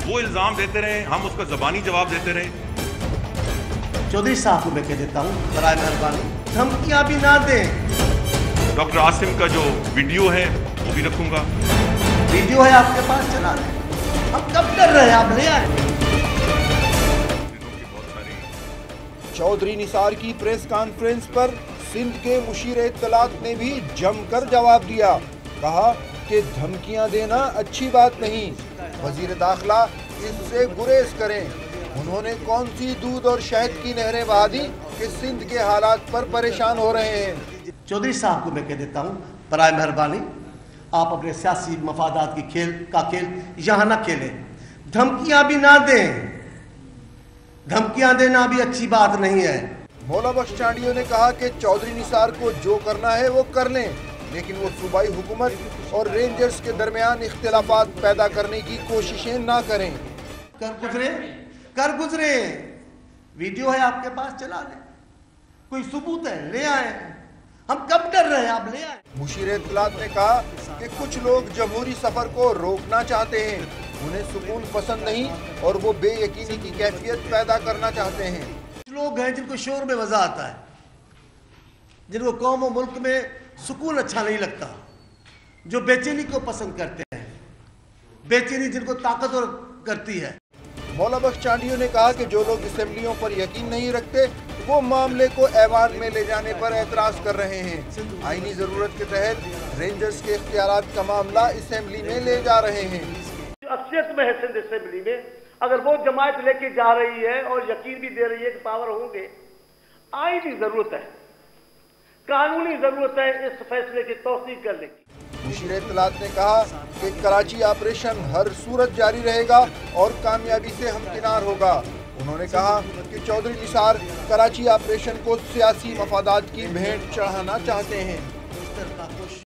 वो इल्जाम देते रहे, हम उसका ज़बानी जवाब देते रहे। चौधरी साहब को मैं कह देता हूँ, बराए मेहरबानी धमकियां भी ना दें। डॉक्टर आसिम का जो वीडियो है वो भी रखूंगा। वीडियो है आपके पास, चला लें। हम कब कर रहे हैं, आप ले आए। चौधरी निसार की प्रेस कॉन्फ्रेंस पर सिंध के मुशीर इत्तलात ने भी जमकर जवाब दिया। कहा कि धमकियां देना अच्छी बात नहीं, वजीर दाखिला इससे गुरेज करें। उन्होंने कौन सी दूध और शहद की नहरें बहा दी कि सिंध के हालात पर परेशान हो रहे हैं। चौधरी साहब को मैं कह देता हूँ, बराए मेहरबानी आप अपने सियासी मफादात की खेल यहाँ ना खेलें। धमकियां भी ना दें, धमकियां देना भी अच्छी बात नहीं है। मौला बख्श चांडियो ने कहा कि चौधरी निसार को जो करना है वो कर लें, लेकिन वो सूबाई हुकूमत और रेंजर्स के दरमियान इख्तिलाफात पैदा करने की कोशिशें ना करें। कर गुजरे, वीडियो है आपके पास, चला लें। कोई सबूत है, ले आए। हम कब डर रहे हैं, आप ले आए। मुशीर इत्तलात ने कहा कि कुछ लोग जमहूरी सफर को रोकना चाहते हैं, उन्हें सुकून पसंद नहीं और वो बेयकीनी की कैफियत पैदा करना चाहते हैं। कुछ लोग हैं जिनको शोर में मजा आता है, जिनको कौम और मुल्क में सुकून अच्छा नहीं लगता, जो बेचैनी को पसंद करते हैं, बेचैनी जिनको ताकतवर करती है। मौला बख्श चांडियो ने कहा कि जो लोग असेंबलियों पर यकीन नहीं रखते वो मामले को ऐवान में ले जाने पर एतराज कर रहे हैं। आईनी जरूरत के तहत रेंजर्स के इख्तियारात का मामला असेंबली में ले जा रहे हैं। अक्सरियत में है सिंध असेंबली में, अगर वो जमात लेके जा रही है और यकीन भी दे रही है कि पावर होंगे, आईनी जरूरत है, कानूनी जरूरत है इस फैसले की तौसीक करने की। मुशीर इत्तलात ने कहा कि कराची ऑपरेशन हर सूरत जारी रहेगा और कामयाबी से हमकिनार होगा। उन्होंने कहा कि चौधरी निसार कराची ऑपरेशन को सियासी मफादात की भेंट चढ़ाना चाहते हैं।